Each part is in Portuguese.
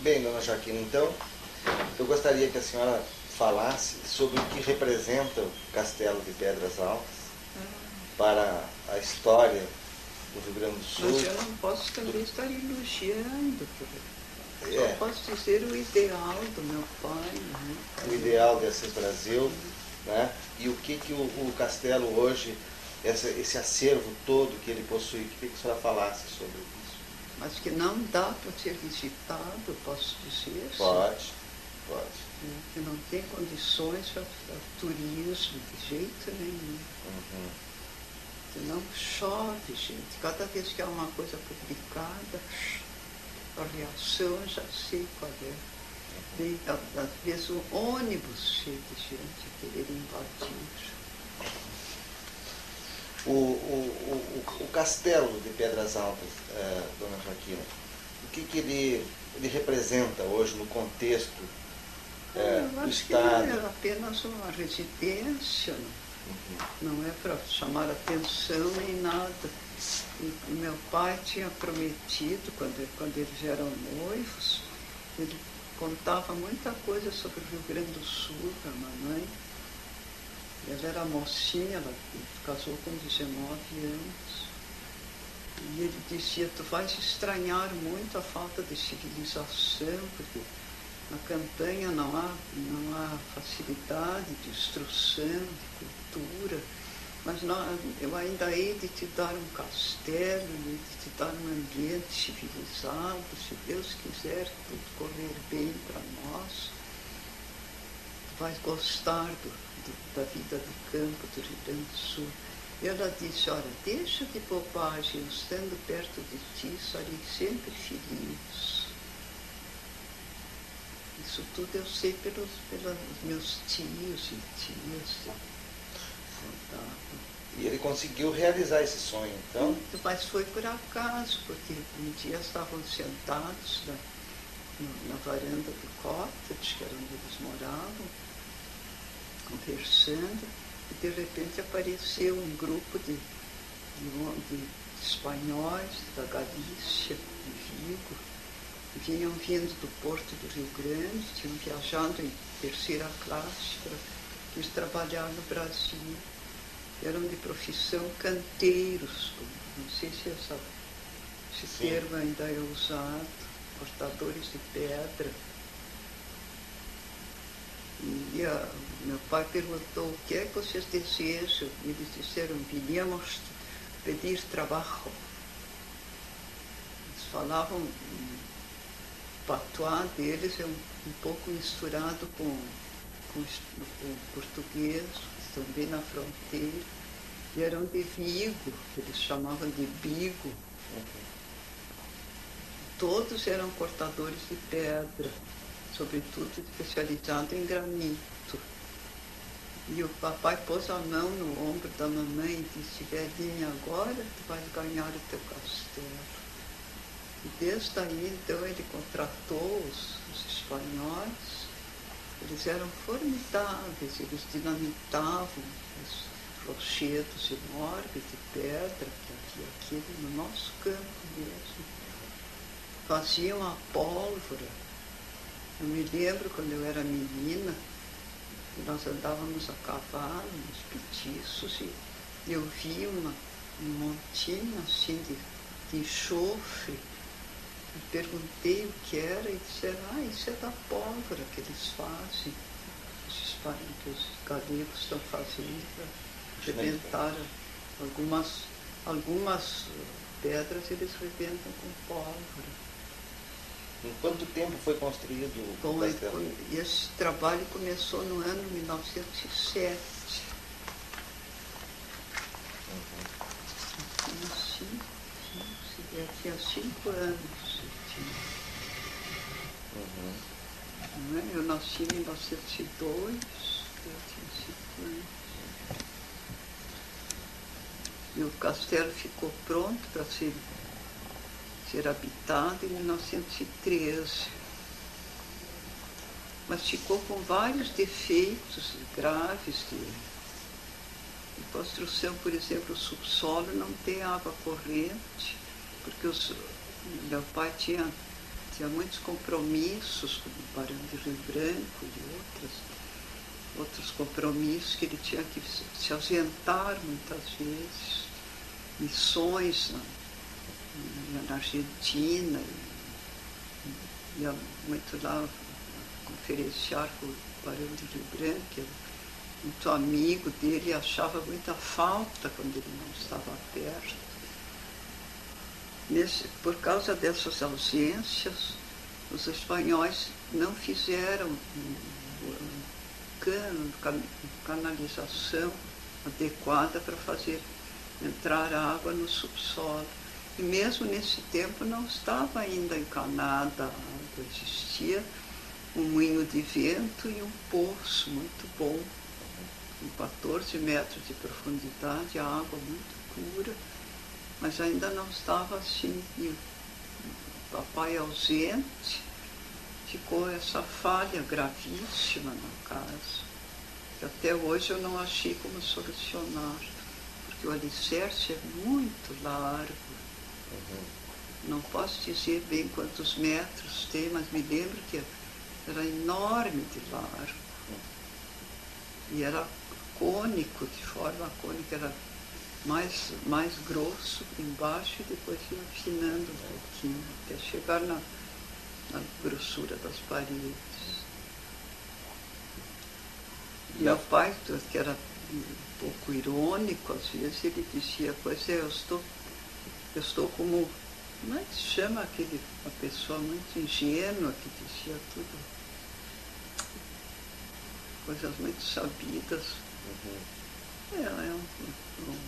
Bem, dona Joaquina, então, eu gostaria que a senhora falasse sobre o que representa o Castelo de Pedras Altas para a história do Rio Grande do Sul. Mas eu não posso também estar elogiando, só É, posso dizer o ideal do meu pai, né? o ideal de Assis Brasil, né? E o que o Castelo hoje, esse acervo todo que ele possui, queria que a senhora falasse sobre isso. Mas que não dá para ser visitado, posso dizer. Pode, pode. Que não tem condições para turismo de jeito nenhum. Uhum. Que não chove, gente. Cada vez que há uma coisa publicada, a reação já sei qual é. Tem, às vezes, um ônibus cheio de gente a querer invadir. O Castelo de Pedras Altas, dona Joaquina, o que ele representa hoje no contexto Eu do acho que Estado? é apenas uma residência, não é para chamar atenção nem nada. E meu pai tinha prometido, quando eles eram noivos, ele contava muita coisa sobre o Rio Grande do Sul para a mamãe. Ela era mocinha, ela casou com 19 anos. E ele dizia, tu vais estranhar muito a falta de civilização, porque na campanha não há facilidade de instrução, de cultura, mas eu ainda hei de te dar um castelo, hei de te dar um ambiente civilizado, se Deus quiser tudo correr bem para nós, tu vais gostar da vida de campo do Rio Grande do Sul. E ela disse, olha, deixa de bobagem, estando perto de ti, estarei sempre feliz. Isso tudo eu sei pelos meus tios e tias. E ele conseguiu realizar esse sonho, então? Mas foi por acaso, porque um dia estavam sentados na varanda do cottage, que era onde eles moravam, conversando, e de repente apareceu um grupo de espanhóis da Galícia, de Vigo, vinham vindo do porto do Rio Grande, tinham viajado em terceira classe para eles trabalhar no Brasil. Eram de profissão canteiros, não sei se esse termo ainda é usado, cortadores de pedra. E meu pai perguntou, o que é que vocês desejam? E eles disseram, viníamos pedir trabalho. Eles falavam, o patuá deles é um pouco misturado com o português, que estão bem na fronteira, e eram de Vigo, que eles chamavam de Bigo. Todos eram cortadores de pedra, sobretudo especializado em granito. E o papai pôs a mão no ombro da mamãe e disse, velhinha, agora tu vais ganhar o teu castelo. E desde aí, então, ele contratou os espanhóis. Eles eram formidáveis, eles dinamitavam os rochedos enormes de pedra que havia aqui no nosso campo mesmo. Faziam a pólvora. Eu me lembro quando eu era menina, nós andávamos a cavalo nos petiços e eu vi um montinho assim de enxofre. Eu perguntei o que era e disseram, isso é da pólvora que eles fazem, que os galegos estão fazendo para rebentar algumas pedras, eles rebentam com pólvora. Em quanto tempo foi construído o castelo? Esse trabalho começou no ano 1907. Eu tinha 5 anos. Eu nasci em 1902, eu tinha 5 anos. E o castelo ficou pronto para ser habitado em 1913. Mas ficou com vários defeitos graves de construção. Por exemplo, o subsolo não tem água corrente, porque meu pai tinha tinha muitos compromissos com o Barão de Rio Branco e outros compromissos que ele tinha que se ausentar muitas vezes, missões na Argentina, ia muito lá conferenciar com o Barão de Rio Branco, que era muito amigo dele, achava muita falta quando ele não estava perto. Por causa dessas ausências, os espanhóis não fizeram canalização adequada para fazer entrar água no subsolo. E mesmo nesse tempo não estava ainda encanada a água, existia um moinho de vento e um poço muito bom, com 14 metros de profundidade, a água muito pura, mas ainda não estava assim. E o papai ausente, ficou essa falha gravíssima na casa, que até hoje eu não achei como solucionar, porque o alicerce é muito largo. Não posso dizer bem quantos metros tem, mas me lembro que era enorme de largo. E era cônico, de forma cônica, era mais grosso embaixo e depois ia afinando um pouquinho, até chegar na grossura das paredes. E meu pai, que era um pouco irônico, às vezes ele dizia, pois é, eu estou como, como é que se chama uma pessoa muito ingênua que dizia tudo, coisas muito sabidas. É um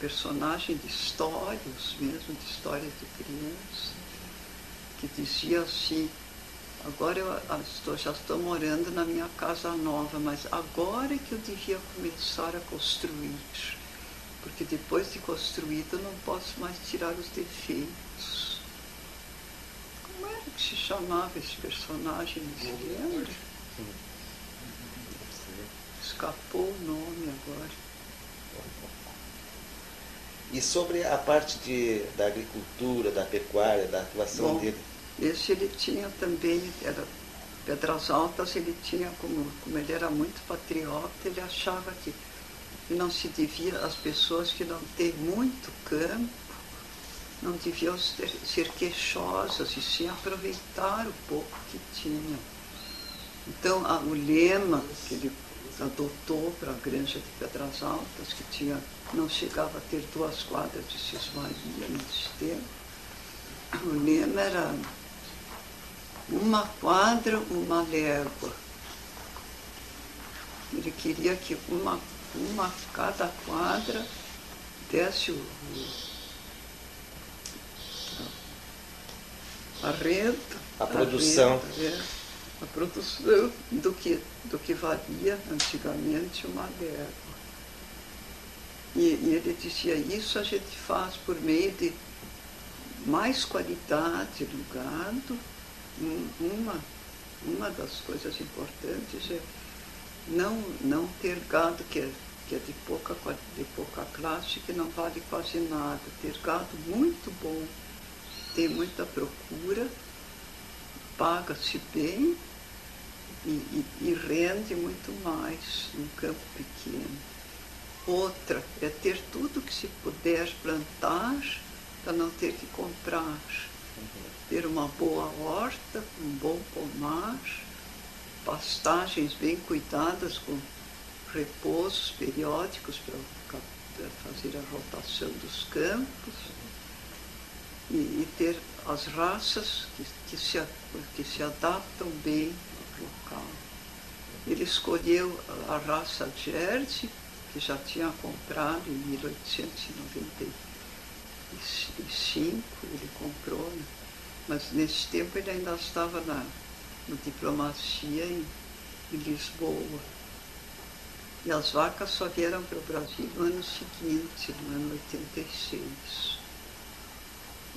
personagem de histórias mesmo, de histórias de criança, que dizia assim, agora já estou morando na minha casa nova, mas agora é que eu devia começar a construir, porque depois de construído eu não posso mais tirar os defeitos. Como era que se chamava esse personagem? Não se lembra? Escapou o nome agora. E sobre a parte da agricultura, da pecuária, da atuação dele? Esse ele tinha também, era Pedras Altas, ele tinha, como ele era muito patriota, ele achava que não se devia, as pessoas que não têm muito campo, não deviam ser queixosas, e sim aproveitar o pouco que tinham. Então, o lema que ele adotou para a granja de Pedras Altas, que não chegava a ter 2 quadras de cismaria nesse tempo, o lema era 1 quadra, 1 légua. Ele queria que cada quadra desse a renda, a produção do que valia antigamente 1 légua. E ele dizia, isso a gente faz por meio de mais qualidade no gado. Uma das coisas importantes é não ter gado que é de pouca classe, que não vale quase nada. Ter gado muito bom, tem muita procura, paga-se bem e rende muito mais num campo pequeno. Outra é ter tudo que se puder plantar para não ter que comprar. Ter uma boa horta, um bom pomar, pastagens bem cuidadas com repousos periódicos para fazer a rotação dos campos e ter as raças que se adaptam bem ao local. Ele escolheu a raça Jersey, que já tinha comprado em 1895, ele comprou, né? Mas nesse tempo ele ainda estava na diplomacia em Lisboa. E as vacas só vieram para o Brasil no ano seguinte, no ano 86.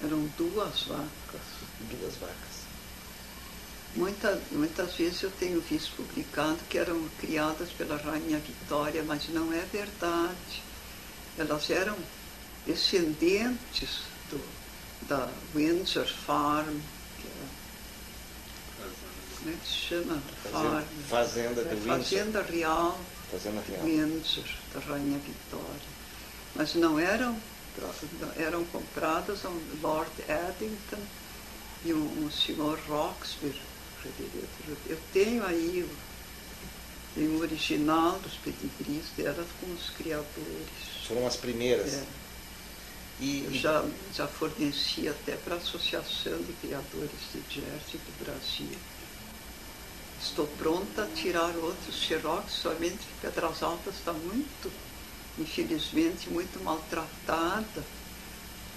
Eram 2 vacas. 2 vacas. Muitas vezes eu tenho visto publicado que eram criadas pela Rainha Vitória, mas não é verdade. Elas eram descendentes da Windsor Farm, que como é que se chama? Fazenda de Windsor. Fazenda Real. Fazenda Real. Windsor, da Rainha Vitória. Mas não eram compradas a um Lord Eddington e um senhor Roxburgh. Eu tenho aí o original dos pedigrees delas com os criadores. Foram as primeiras. É. Eu já forneci até para a Associação de Criadores de Jersey do Brasil. Estou pronta a tirar outros xerox, somente que Pedras Altas está muito, infelizmente, muito maltratada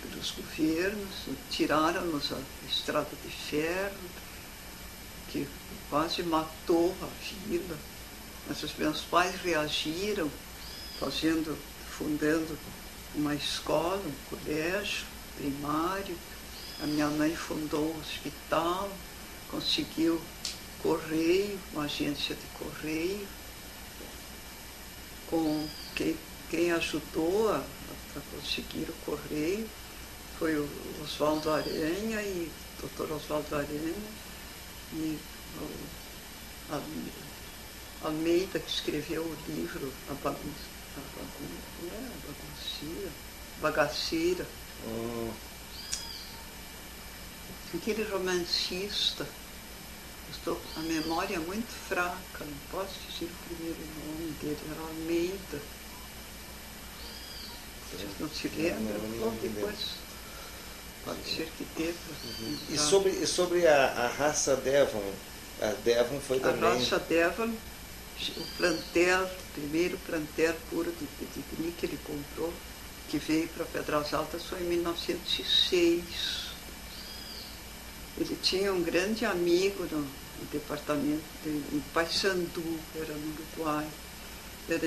pelos governos. Tiraram-nos a estrada de ferro, que quase matou a vila. Mas os meus pais reagiram, fundando uma escola, um colégio primário. A minha mãe fundou um hospital, conseguiu correio, uma agência de correio. Com quem ajudou a conseguir o correio foi o Oswaldo Aranha e o Dr. Oswaldo Aranha e Almeida, que escreveu o livro Bagaceira. Aquele romancista. A memória é muito fraca, não posso dizer o primeiro nome dele, era Almeida. Vocês não se lembram? Depois pode ser que deva. E sobre a raça Devon? A Devon foi também... A raça Devon, o plantel, o primeiro plantel puro de pedigree que ele comprou, que veio para Pedras Altas, foi em 1906. Ele tinha um grande amigo no departamento, em Paysandu, era no Uruguai. Era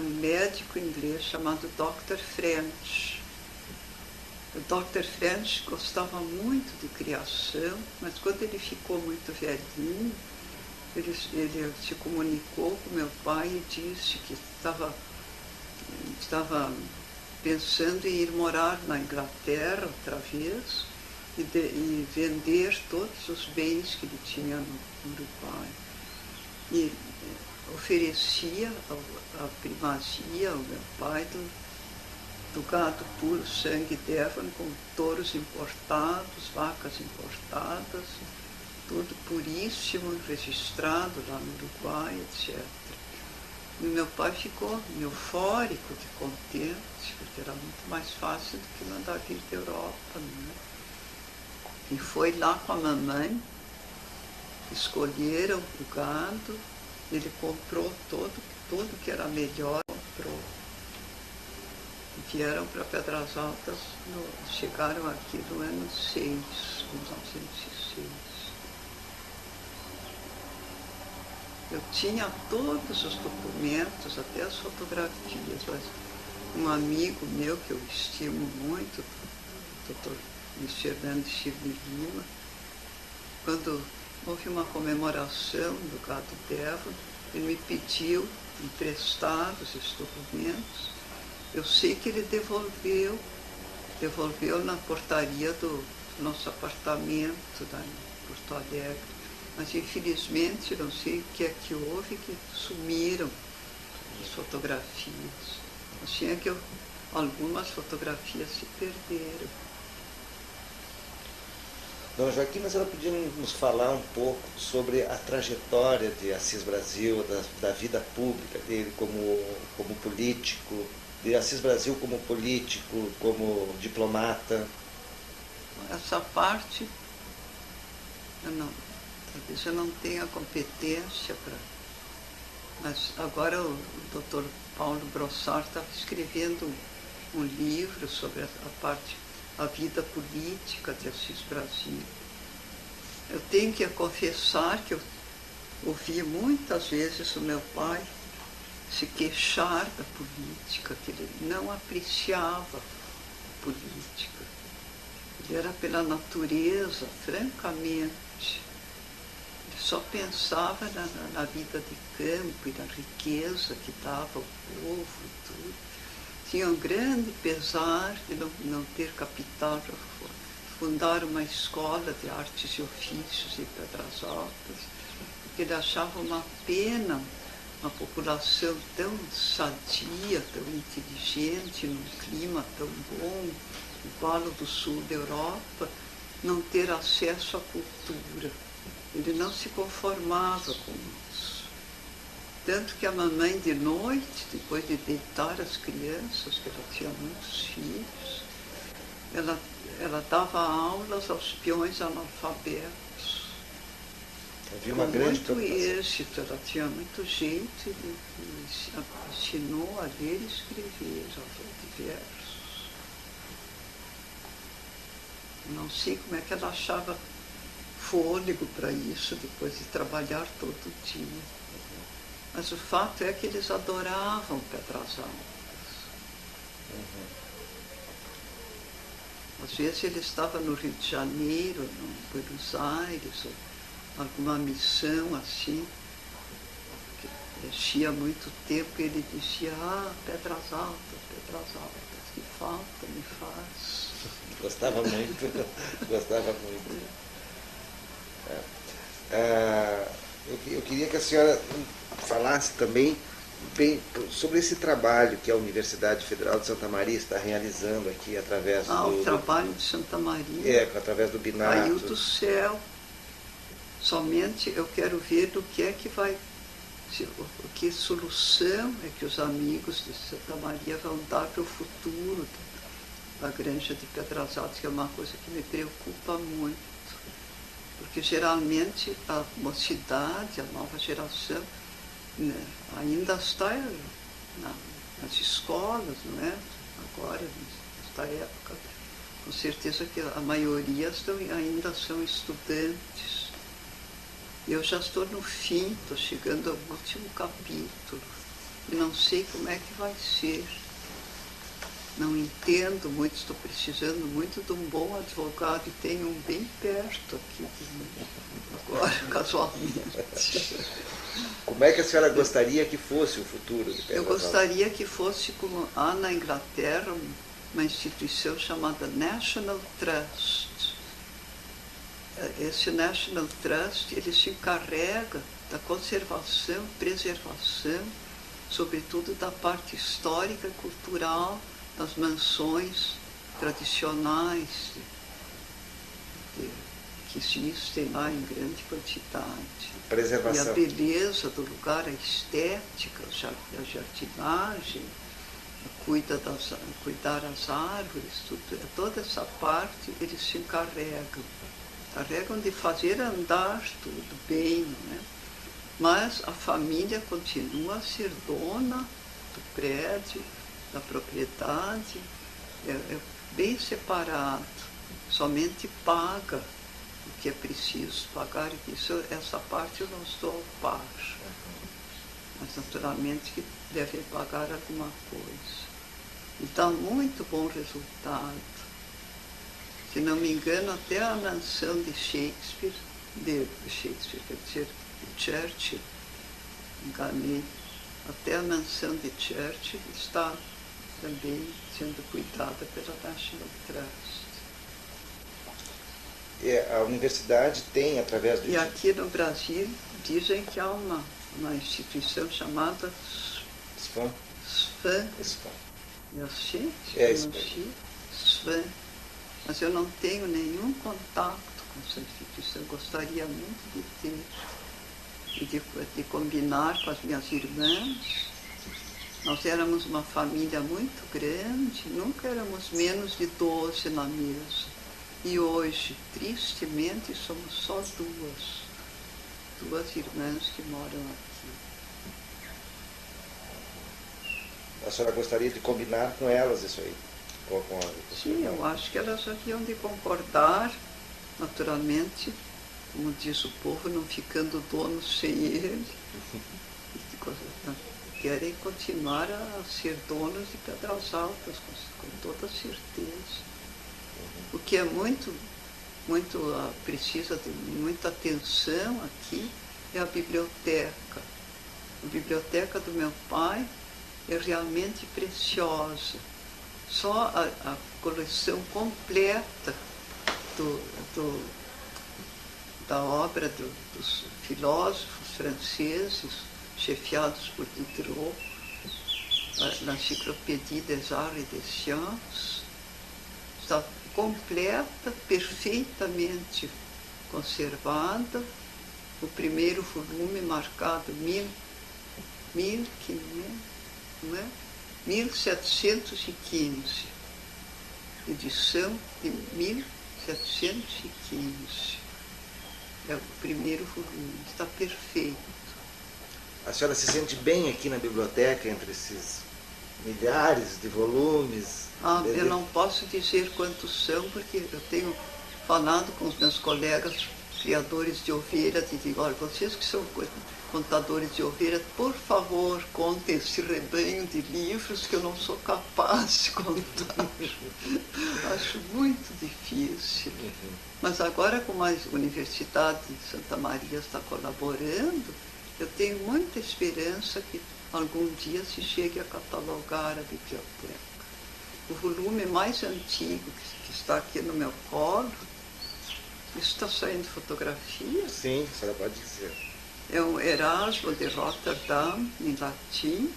um médico inglês chamado Dr. French. O Dr. French gostava muito de criação, mas quando ele ficou muito velhinho, ele se comunicou com meu pai e disse que estava pensando em ir morar na Inglaterra outra vez e vender todos os bens que ele tinha no Uruguai. E oferecia a primazia ao meu pai do gado puro sangue Devon, com touros importados, vacas importadas, tudo puríssimo, registrado lá no Uruguai, etc. E meu pai ficou eufórico, de contente, porque era muito mais fácil do que mandar vir da Europa, né? E foi lá com a mamãe, escolheram o gado, ele comprou tudo que era melhor, comprou. E vieram para Pedras Altas, chegaram aqui no ano 1906. Eu tinha todos os documentos, até as fotografias, mas um amigo meu que eu estimo muito, o Dr. Luiz Fernando Chivne Lima, quando houve uma comemoração do gado Devon, ele me pediu emprestados esses documentos. Eu sei que ele devolveu na portaria do nosso apartamento lá em Porto Alegre. Mas infelizmente, não sei o que é que houve, que sumiram as fotografias. Assim é que algumas fotografias se perderam. Dona Joaquina, a senhora podia nos falar um pouco sobre a trajetória de Assis Brasil, da vida pública dele como político, de Assis Brasil como político, como diplomata? Essa parte, talvez eu não tenha competência para... Mas agora o Dr. Paulo Brossard estava escrevendo um livro sobre a vida política de Assis Brasil. Eu tenho que confessar que eu ouvi muitas vezes o meu pai se queixar da política, que ele não apreciava a política. Ele era pela natureza, francamente. Ele só pensava na vida de campo e na riqueza que dava ao povo e tudo. Tinha um grande pesar de não ter capital para fundar uma escola de artes e ofícios em Pedras Altas, porque ele achava uma pena uma população tão sadia, tão inteligente, num clima tão bom, igual ao do sul da Europa, não ter acesso à cultura. Ele não se conformava com isso. Tanto que a mamãe, de noite, depois de deitar as crianças, que ela tinha muitos filhos, ela dava aulas aos peões analfabetos. Havia uma com grande muito preocupação. êxito, ela tinha muito jeito e ensinou a ler e escrever, a versos. Não sei como é que ela achava fôlego para isso, depois de trabalhar todo dia. Mas o fato é que eles adoravam Pedras Altas. Às vezes ele estava no Rio de Janeiro, no Buenos Aires, ou alguma missão assim, que enchia muito tempo, e ele dizia, Pedras Altas, que falta me faz. Gostava muito, gostava muito. Eu queria que a senhora falasse também bem sobre esse trabalho que a Universidade Federal de Santa Maria está realizando aqui através o trabalho de Santa Maria através do Binato. caiu do céu. Somente eu quero ver do que é que vai, que solução é que os amigos de Santa Maria vão dar para o futuro da Granja de Pedras Altas, que é uma coisa que me preocupa muito. Porque geralmente a mocidade, a nova geração, né, ainda está nas escolas, não é? Agora, nesta época, com certeza que a maioria ainda são estudantes. Eu já estou no fim, estou chegando ao último capítulo e não sei como é que vai ser. Não entendo muito, estou precisando muito de um bom advogado e tenho um bem perto aqui de mim, agora, casualmente. Como é que a senhora gostaria que fosse o futuro de Pedras Eu Altas? gostaria que fosse como há na Inglaterra uma instituição chamada National Trust. Esse National Trust, ele se encarrega da conservação, preservação, sobretudo da parte histórica e cultural das mansões tradicionais que existem lá em grande quantidade. Preservação. E a beleza do lugar, a estética, a jardinagem, cuidar as árvores, toda essa parte eles se encarregam de fazer andar tudo bem, não é? Mas a família continua a ser dona do prédio, da propriedade, é bem separado, somente paga o que é preciso pagar, e essa parte eu não estou ao par, mas naturalmente que devem pagar alguma coisa. E dá muito bom resultado. Se não me engano, até a mansão de Shakespeare, quer dizer, de Churchill, enganei, até a mansão de Churchill está também sendo cuidada pela National Trust. A universidade tem, através do... E aqui no Brasil, dizem que há uma instituição chamada SFAM. SFAM. É assim? SFAM. Mas eu não tenho nenhum contato com essa instituição. Gostaria muito de ter e de combinar com as minhas irmãs. Nós éramos uma família muito grande, nunca éramos menos de 12 na mesa. E hoje, tristemente, somos só duas irmãs que moram aqui. A senhora gostaria de combinar com elas isso aí? Sim, eu acho que elas haviam de concordar, naturalmente, como diz o povo, não ficando donos sem ele. Querem continuar a ser donos de Pedras Altas, com toda certeza. O que é precisa de muita atenção aqui é a biblioteca. A biblioteca do meu pai é realmente preciosa. Só a coleção completa da obra dos filósofos franceses, chefiados por Diderot, l'Encyclopédie des Arts et des Sciences, está completa, perfeitamente conservada, o primeiro volume marcado 1715, edição de 1715. É o primeiro volume, está perfeito. A senhora se sente bem aqui na biblioteca, entre esses milhares de volumes? Eu não posso dizer quantos são, porque eu tenho falado com os meus colegas criadores de ovelhas e digo, olha, vocês que são contadores de ovelhas, por favor, contem esse rebanho de livros que eu não sou capaz de contar. Acho muito difícil. Mas agora, como a Universidade de Santa Maria está colaborando, eu tenho muita esperança que algum dia se chegue a catalogar a biblioteca. O volume mais antigo que está aqui no meu colo, isso está saindo fotografia? Sim, a senhora pode dizer. É um Erasmo de Rotterdam, em latim,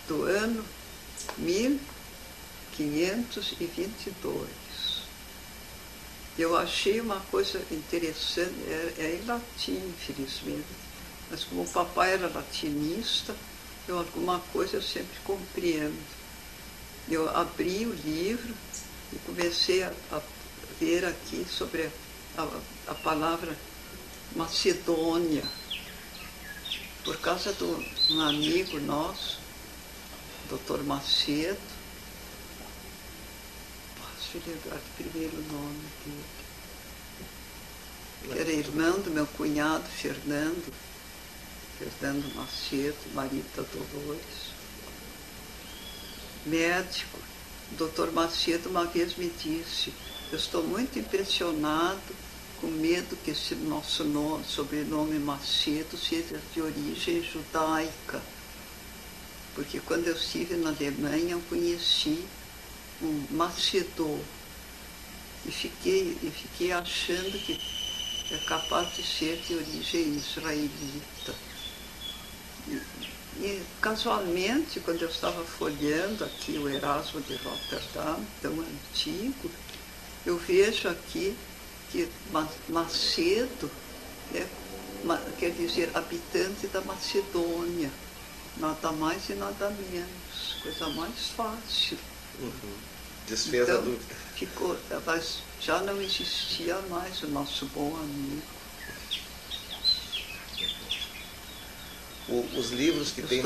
do ano 1522. Eu achei uma coisa interessante, é em latim, infelizmente, mas como o papai era latinista, alguma coisa eu sempre compreendo. Eu abri o livro e comecei a ver aqui sobre a palavra Macedônia, por causa de um amigo nosso, Dr. Macedo. Posso lembrar do primeiro nome dele, que era irmão do meu cunhado Fernando Macedo, marido da Dolores, médico. O Dr. Macedo uma vez me disse, eu estou muito impressionado, com medo que esse nosso sobrenome Macedo seja de origem judaica, porque quando eu estive na Alemanha eu conheci um Macedô e fiquei achando que é capaz de ser de origem israelita. E casualmente, quando eu estava folheando aqui o Erasmo de Rotterdam, tão antigo, eu vejo aqui que Macedo quer dizer habitante da Macedônia, nada mais e nada menos, coisa mais fácil. Desfez a dúvida. Ficou, mas já não existia mais o nosso bom amigo. Os livros que tem...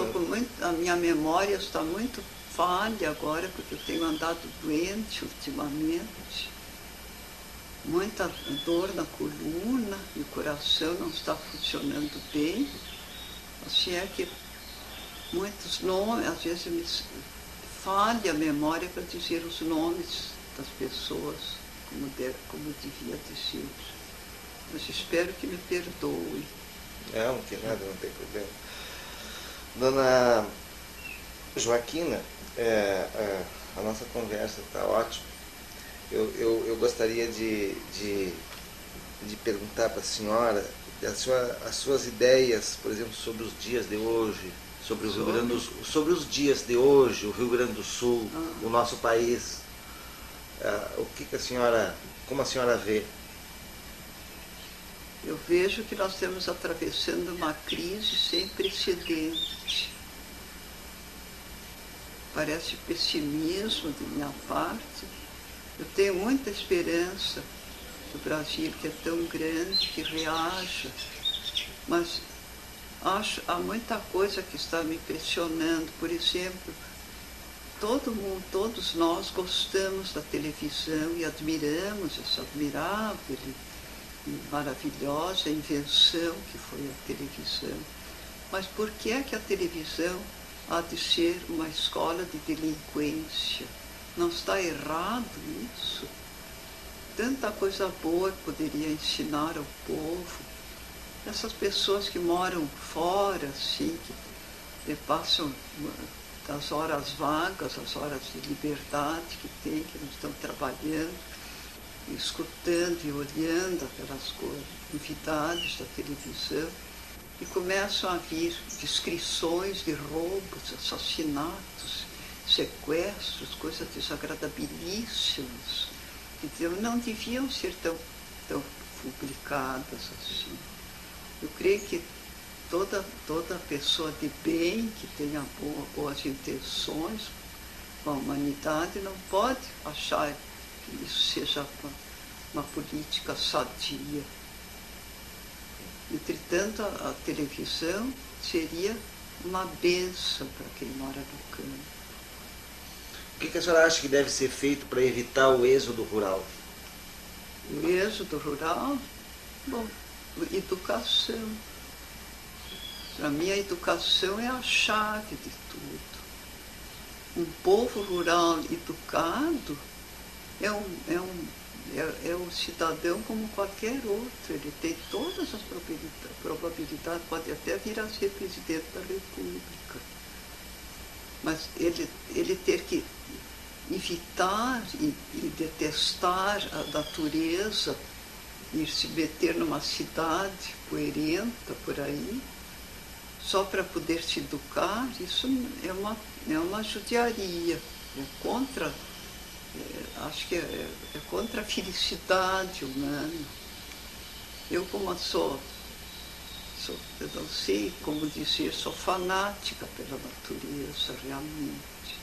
A minha memória está muito falha agora, porque eu tenho andado doente ultimamente. Muita dor na coluna, e o coração não está funcionando bem. Assim é que muitos nomes, às vezes me falha a memória para dizer os nomes das pessoas, como devia dizer. Mas espero que me perdoe. Não tem nada, não tem problema. Dona Joaquina, a nossa conversa está ótima. Eu gostaria de perguntar para a senhora as suas ideias, por exemplo, sobre os dias de hoje, sobre os dias de hoje, o Rio Grande do Sul, o nosso país. O que a senhora, como a senhora vê? Eu vejo que nós estamos atravessando uma crise sem precedente. Parece pessimismo de minha parte. Eu tenho muita esperança do Brasil, que é tão grande, que reaja, mas há muita coisa que está me impressionando. Por exemplo, todos nós gostamos da televisão e admiramos essa admirável e maravilhosa invenção que foi a televisão. Mas por que é que a televisão há de ser uma escola de delinquência? Não está errado isso? Tanta coisa boa que poderia ensinar ao povo. Essas pessoas que moram fora, assim, que passam das horas vagas, as horas de liberdade que tem, que não estão trabalhando, escutando e olhando aquelas coisas, novidades da televisão, e começam a vir descrições de roubos, assassinatos, sequestros, coisas desagradabilíssimas, que não deviam ser tão publicadas assim. Eu creio que toda pessoa de bem, que tenha boas intenções com a humanidade, não pode achar que isso seja uma política sadia. Entretanto, a televisão seria uma bênção para quem mora no campo. O que a senhora acha que deve ser feito para evitar o êxodo rural? O êxodo rural? Bom, educação. Para mim, a educação é a chave de tudo. Um povo rural educado é um cidadão como qualquer outro. Ele tem todas as probabilidades, pode até vir a ser presidente da República. Mas ele ter que evitar e detestar a natureza e se meter numa cidade poeirenta por aí, só para poder se educar, isso é uma judiaria, é contra, acho que é contra a felicidade humana. Eu, como eu não sei como dizer, sou fanática pela natureza, realmente.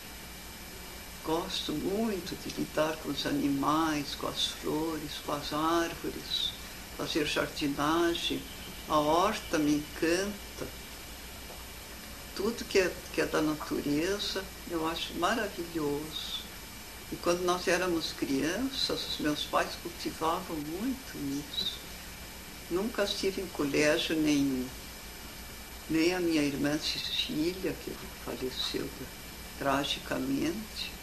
Gosto muito de lidar com os animais, com as flores, com as árvores, fazer jardinagem. A horta me encanta. Tudo que é da natureza eu acho maravilhoso. E quando nós éramos crianças, os meus pais cultivavam muito isso. Nunca estive em colégio nenhum. Nem a minha irmã Cecília, que faleceu tragicamente,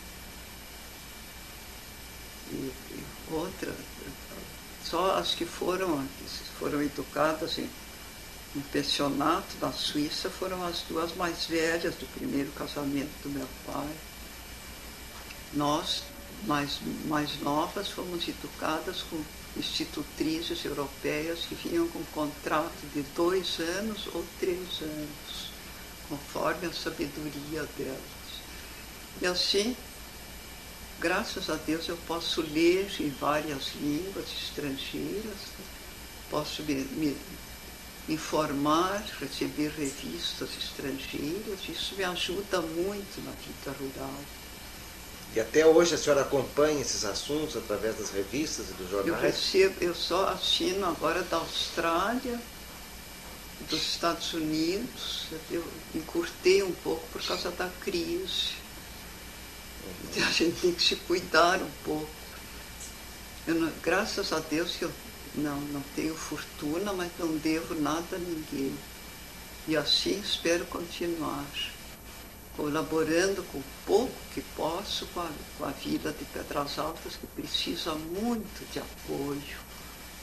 e outra, só as que foram educadas no pensionato da Suíça foram as duas mais velhas do primeiro casamento do meu pai. Nós, mais novas, fomos educadas com institutrizes europeias que vinham com contrato de 2 anos ou 3 anos, conforme a sabedoria delas. E assim, graças a Deus, eu posso ler em várias línguas estrangeiras, posso me informar, receber revistas estrangeiras, isso me ajuda muito na vida rural. E até hoje a senhora acompanha esses assuntos através das revistas e dos jornais? Eu só assino agora da Austrália, dos Estados Unidos. Eu encurtei um pouco por causa da crise. Então a gente tem que se cuidar um pouco. Graças a Deus que eu não tenho fortuna, mas não devo nada a ninguém. E assim espero continuar, colaborando com o pouco que posso com a Vila de Pedras Altas, que precisa muito de apoio,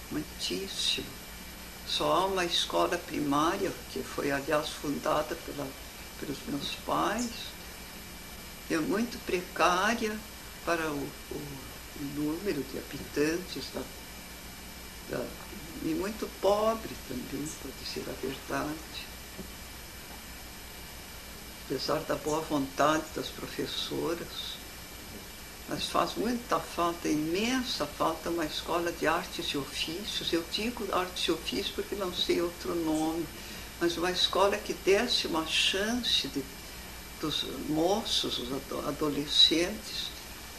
muitíssimo. Só há uma escola primária, que foi, aliás, fundada pelos meus pais, é muito precária para o número de habitantes, e muito pobre também, para dizer a verdade. Apesar da boa vontade das professoras, mas faz muita falta, imensa falta, uma escola de artes e ofícios. Eu digo artes e ofícios porque não sei outro nome, mas uma escola que desse uma chance dos moços, os adolescentes,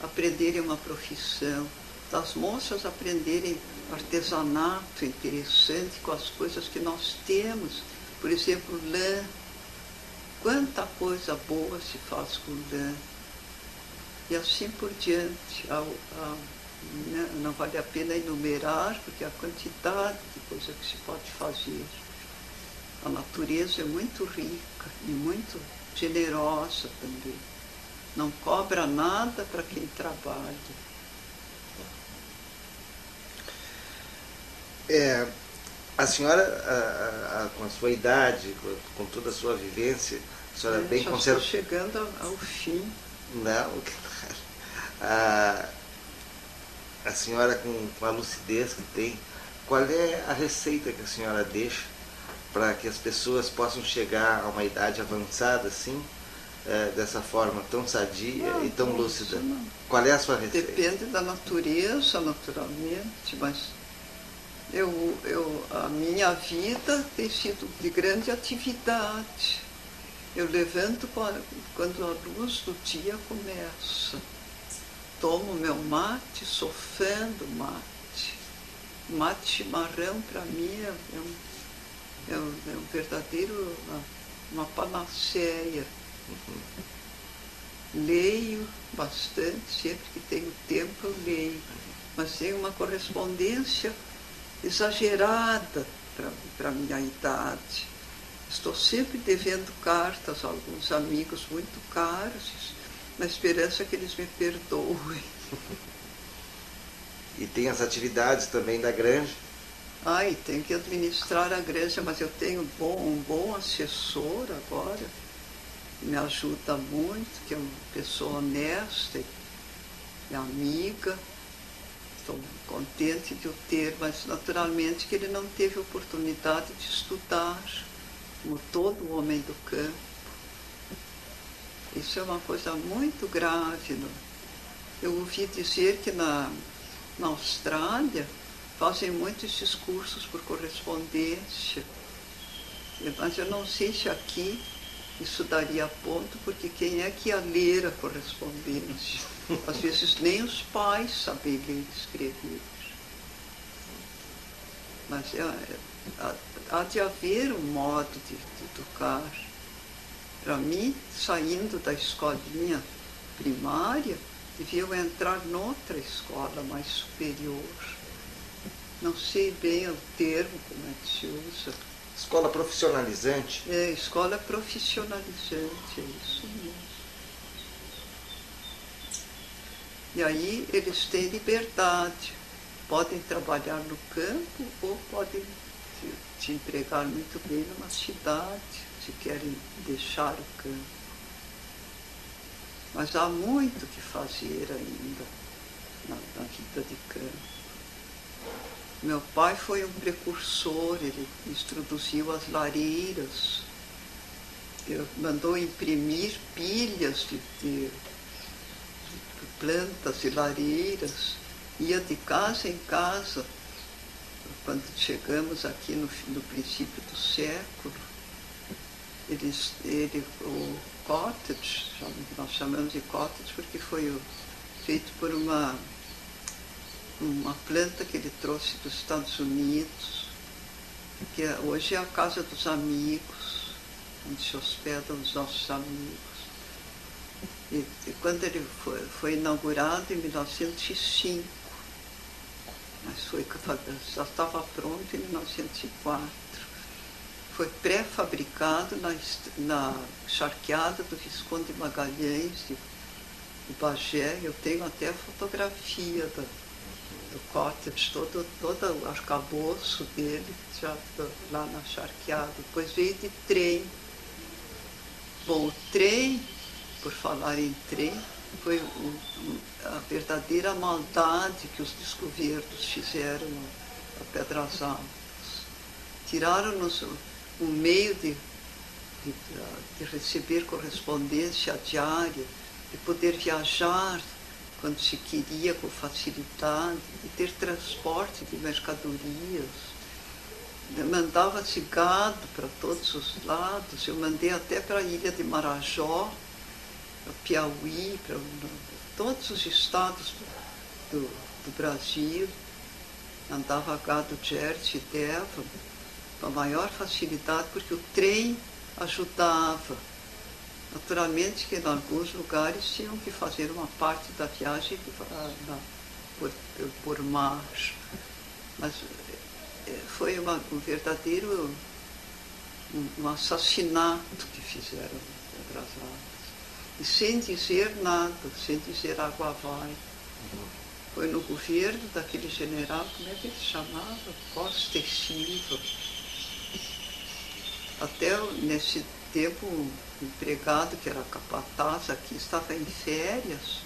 aprenderem uma profissão, das moças aprenderem artesanato interessante com as coisas que nós temos, por exemplo, lã. Quanta coisa boa se faz com lã. E assim por diante. Não vale a pena enumerar, porque a quantidade de coisa que se pode fazer. A natureza é muito rica e muito generosa também. Não cobra nada para quem trabalha. A senhora, com a sua idade, com toda a sua vivência, a senhora é bem conservadora. Estou chegando ao fim. Não, a senhora com a lucidez que tem, qual é a receita que a senhora deixa para que as pessoas possam chegar a uma idade avançada assim, dessa forma tão sadia e tão lúcida? Qual é a sua receita? Depende da natureza, naturalmente, mas a minha vida tem sido de grande atividade. Eu levanto quando a luz do dia começa. Tomo meu mate, sofrendo mate. Mate chimarrão, para mim, é um verdadeiro, uma panaceia. Leio bastante, sempre que tenho tempo eu leio. Mas tenho uma correspondência exagerada para a minha idade. Estou sempre devendo cartas a alguns amigos muito caros, na esperança que eles me perdoem. E tem as atividades também da granja? E tenho que administrar a granja, mas eu tenho um bom assessor agora, que me ajuda muito, que é uma pessoa honesta e amiga. Estou contente de o ter, mas naturalmente que ele não teve oportunidade de estudar, como todo homem do campo. Isso é uma coisa muito grave. Eu ouvi dizer que na Austrália fazem muito esses cursos por correspondência, mas eu não sei se aqui isso daria ponto, porque quem é que ia ler a correspondência? Às vezes nem os pais sabem ler e escrever. Mas há de haver um modo de educar. Para mim, saindo da escolinha primária, deviam entrar noutra escola mais superior. Não sei bem o termo, como é que se usa. Escola profissionalizante? Escola profissionalizante, é isso mesmo. E aí eles têm liberdade. Podem trabalhar no campo ou podem se empregar muito bem numa cidade, se querem deixar o campo. Mas há muito que fazer ainda na vida de campo. Meu pai foi um precursor, ele introduziu as lareiras, ele mandou imprimir pilhas de plantas e lareiras, ia de casa em casa. Quando chegamos aqui no princípio do século, o cottage, nós chamamos de cottage porque foi feito por uma planta que ele trouxe dos Estados Unidos, que hoje é a Casa dos Amigos, onde se hospedam os nossos amigos. E quando ele foi inaugurado em 1905, mas já estava pronto em 1904. Foi pré-fabricado na charqueada do Visconde Magalhães de Bagé. Eu tenho até a fotografia do cottage, todo o arcabouço dele, já lá na charqueada. Depois veio de trem. Bom, o trem, por falar em trem, foi a verdadeira maldade que os desgovernos fizeram a Pedras Altas. Tiraram-nos um meio de receber correspondência diária, de poder viajar quando se queria com facilidade, de ter transporte de mercadorias. Mandava-se gado para todos os lados. Eu mandei até para a ilha de Marajó, para Piauí, para todos os estados do Brasil. Andava gado Jersey e Devon com a maior facilidade, porque o trem ajudava. Naturalmente que em alguns lugares tinham que fazer uma parte da viagem por mar, mas foi um verdadeiro um assassinato que fizeram em Pedras Altas. E sem dizer nada, sem dizer água vai. Foi no governo daquele general, como é que ele se chamava? Costa e Silva. Até nesse tempo, o empregado que era capataz aqui estava em férias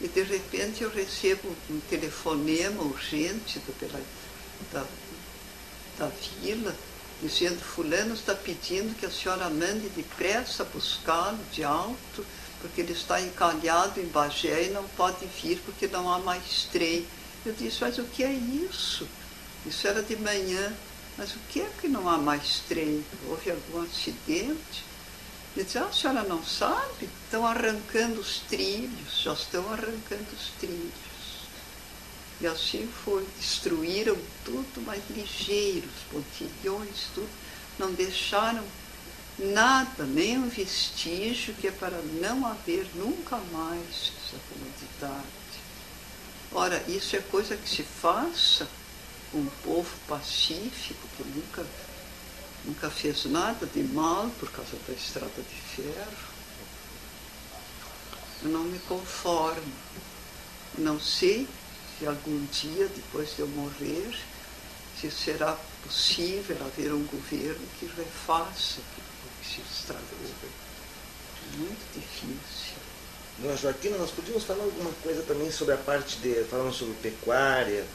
E de repente eu recebo um telefonema urgente da vila, dizendo: fulano está pedindo que a senhora mande depressa buscá-lo de alto, porque ele está encalhado em Bagé e não pode vir porque não há mais trem. Eu disse: mas o que é isso? Isso era de manhã. Mas o que é que não há mais trem? Houve algum acidente? Ele disse: a senhora não sabe? Estão arrancando os trilhos, já estão arrancando os trilhos. E assim foi, destruíram tudo, mas ligeiros, pontilhões, tudo. Não deixaram nada, nem um vestígio, que é para não haver nunca mais essa comodidade. Ora, isso é coisa que se faça com um povo pacífico, que nunca fez nada de mal por causa da estrada de ferro. Eu não me conformo. Não sei se algum dia, depois de eu morrer, se será possível haver um governo que refaça o que se estragou. Muito difícil. Dona Joaquina, nós podíamos falar alguma coisa também sobre a parte falando sobre pecuária,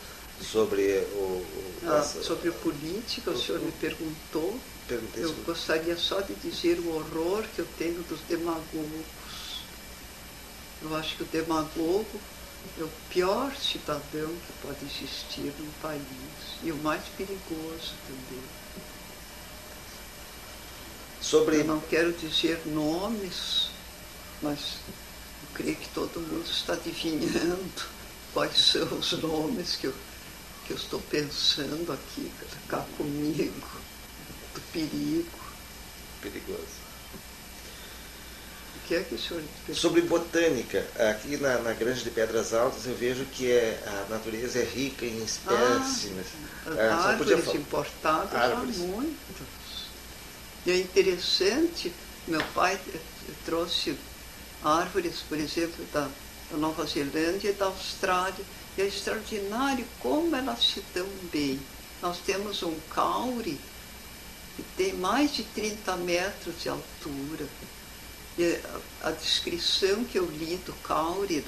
sobre sobre a política, o senhor me perguntou. Perguntei eu gostaria só de dizer o horror que eu tenho dos demagogos. Eu acho que o demagogo é o pior cidadão que pode existir num país, e o mais perigoso também. Eu não quero dizer nomes, mas eu creio que todo mundo está adivinhando quais são os nomes que eu estou pensando aqui, cá comigo, do perigo. Perigoso. O que é que o senhor pergunta? Sobre botânica, aqui na Granja de Pedras Altas eu vejo que a natureza é rica em espécimes. Árvores importadas há muitas. E é interessante, meu pai trouxe árvores, por exemplo, da Nova Zelândia e da Austrália. E é extraordinário como elas se dão bem. Nós temos um caule que tem mais de 30 metros de altura. E a descrição que eu li do caule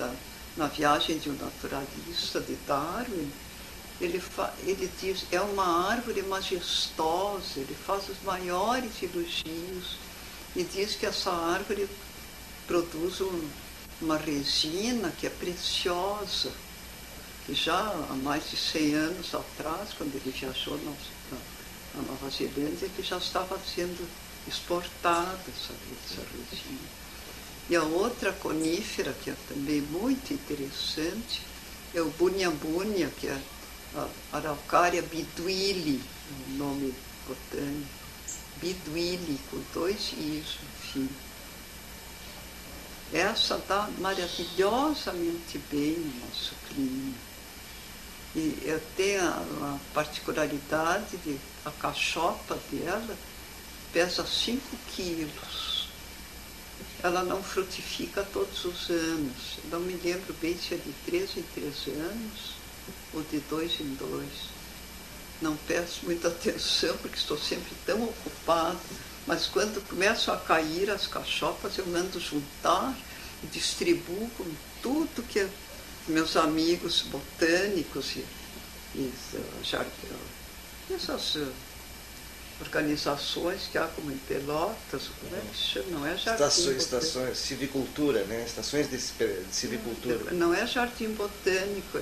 na Viagem de um Naturalista, de Darwin, ele diz: é uma árvore majestosa, ele faz os maiores elogios e diz que essa árvore produz uma resina que é preciosa, que já há mais de 100 anos atrás, quando ele viajou na Nova Zelândia, ele já estava sendo exportada essa resina. E a outra conífera, que é também muito interessante, é o bunha-bunha, que é a Araucária biduili, o nome botânico. Biduili, com 2 i's no fim. Essa dá maravilhosamente bem no nosso clima. E eu tenho a particularidade de a cachopa dela pesa 5 quilos. Ela não frutifica todos os anos. Eu não me lembro bem se é de 3 em 3 anos ou de 2 em 2. Não presto muita atenção porque estou sempre tão ocupada. Mas quando começam a cair as cachopas, eu mando juntar e distribuo com tudo que meus amigos botânicos e essas organizações que há como em Pelotas, como é que se chama? Não é jardim estações, civicultura, né? Estações de civicultura. Não é jardim botânico,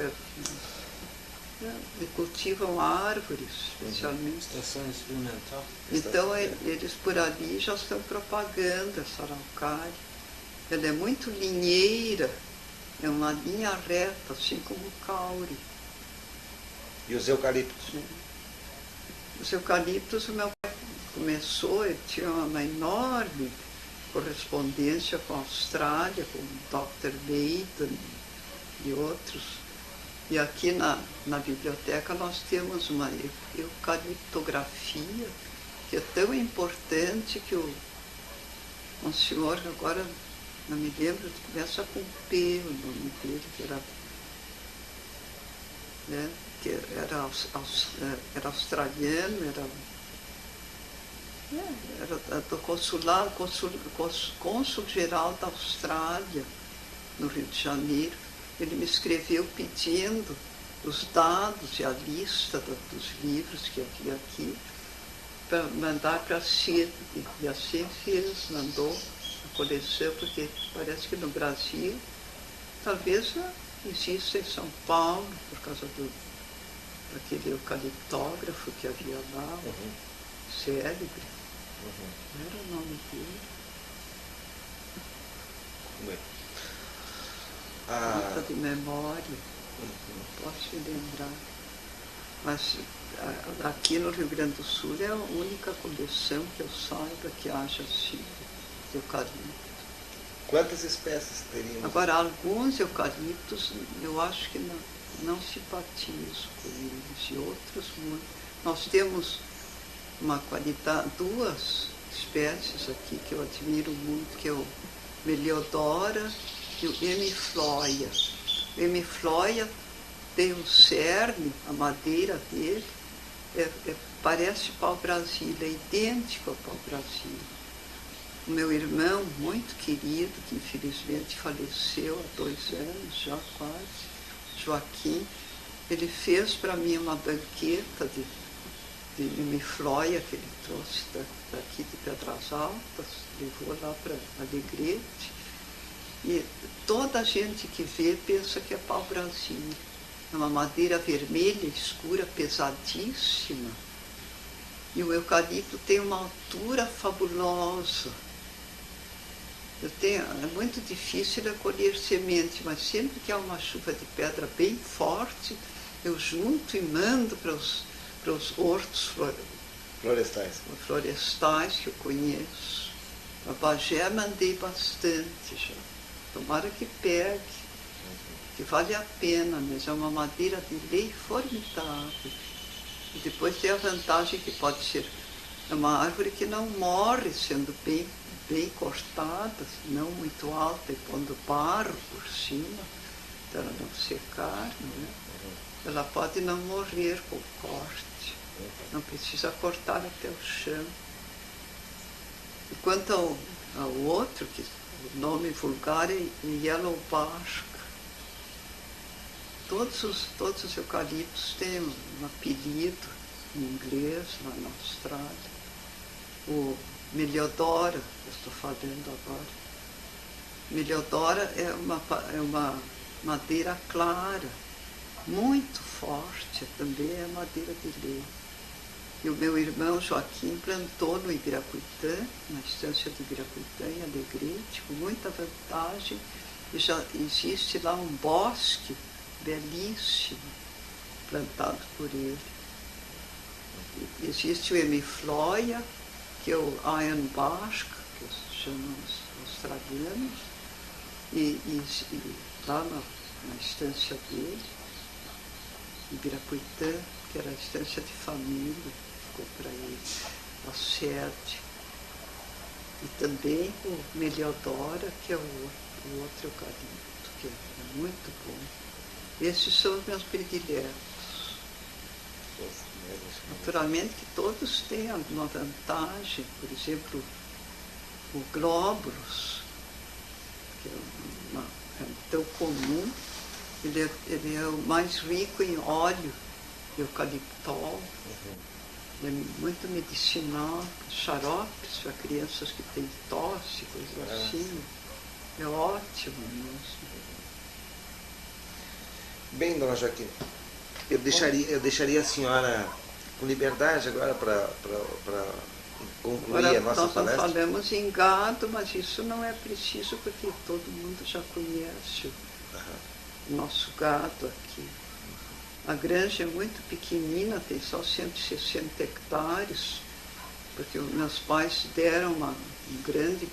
cultivam árvores, especialmente. Estação experimental. Então eles por ali já estão propagando essa araucária. Ela é muito linheira, é uma linha reta, assim como o caule. E os eucaliptos? Os eucaliptos, o meu pai começou, ele tinha uma enorme correspondência com a Austrália, com o Dr. Leighton e outros. E aqui na biblioteca nós temos uma eucaliptografia que é tão importante que um senhor, agora não me lembro, começa com P, o nome dele, que era australiano, era do cônsul geral da Austrália, no Rio de Janeiro. ele me escreveu pedindo os dados e a lista dos livros que havia aqui para mandar para a CID. E assim fez, mandou a coleção, porque parece que no Brasil, talvez exista em São Paulo, por causa daquele eucaliptógrafo que havia lá, célebre. Não era o nome dele. Falta de memória, não posso me lembrar. Mas aqui no Rio Grande do Sul é a única coleção que eu saiba que haja assim, de eucalipto. Quantas espécies teríamos? Agora, alguns eucaliptos eu acho que não simpatizo com eles, e outros muito. Nós temos uma qualidade, 2 espécies aqui que eu admiro muito, que é o Meliodora e o Hemifloia. O Hemifloia tem um cerne, a madeira dele, parece pau-brasil, é idêntico ao pau-brasil. O meu irmão, muito querido, que infelizmente faleceu há 2 anos, já quase, Joaquim, ele fez para mim uma banqueta de Hemifloia que ele trouxe daqui de Pedras Altas, levou lá para Alegrete. E toda a gente que vê pensa que é pau-brasil. É uma madeira vermelha, escura, pesadíssima. E o eucalipto tem uma altura fabulosa. É muito difícil colher semente, mas sempre que há uma chuva de pedra bem forte, eu junto e mando para os hortos florestais que eu conheço. A Bagé mandei bastante já. Tomara que pegue, que vale a pena, mas é uma madeira de lei formidável. E depois tem a vantagem que pode ser uma árvore que não morre sendo bem cortada, não muito alta e pondo barro por cima, para ela não secar, não é? Ela pode não morrer com o corte, não precisa cortar até o chão. E quanto ao outro, que o nome vulgar é Yellow Bark, todos os eucaliptos têm um apelido em inglês lá na Austrália. O Meliodora, eu estou falando agora. Meliodora é uma madeira clara, muito forte, também é madeira de lei. E o meu irmão Joaquim plantou no Ibirapuitã, na estância do Ibirapuitã, em Alegrete, com muita vantagem, e já existe lá um bosque belíssimo, plantado por ele. Existe o Hemifloia, que é o Ironbark, que chamam os australianos, e lá na estância dele, Ibirapuitã, que era a estância de família, ficou para ele, a sede. E também o Meliodora, que é o outro eucalipto, que é muito bom. Esses são os meus prediletos. Naturalmente que todos têm alguma vantagem, por exemplo, o Glóbulos, que é tão comum, ele é o mais rico em óleo de eucaliptol, ele é muito medicinal, xaropes para crianças que têm tosse, coisas assim, é ótimo mesmo. Bem, dona Joaquina, eu deixaria a senhora com liberdade agora para concluir agora, a nossa palestra. Nós falamos em gado, mas isso não é preciso porque todo mundo já conhece o nosso gado aqui. A granja é muito pequenina, tem só 160 hectares, porque meus pais deram uma grande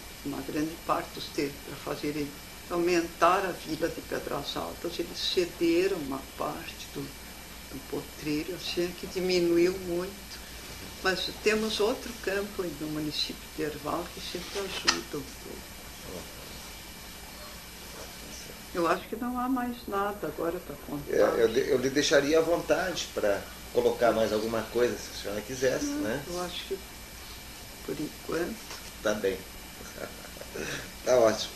parte dos terrenos para fazerem aumentar a vila de Pedras Altas. Eles cederam uma parte do potreiro, assim, que diminuiu muito. Mas temos outro campo no município de Erval que sempre ajuda um pouco. Eu acho que não há mais nada agora para contar. Eu lhe deixaria à vontade para colocar mais alguma coisa, se a senhora quisesse, né? Eu acho que, por enquanto... Tá bem. Tá ótimo.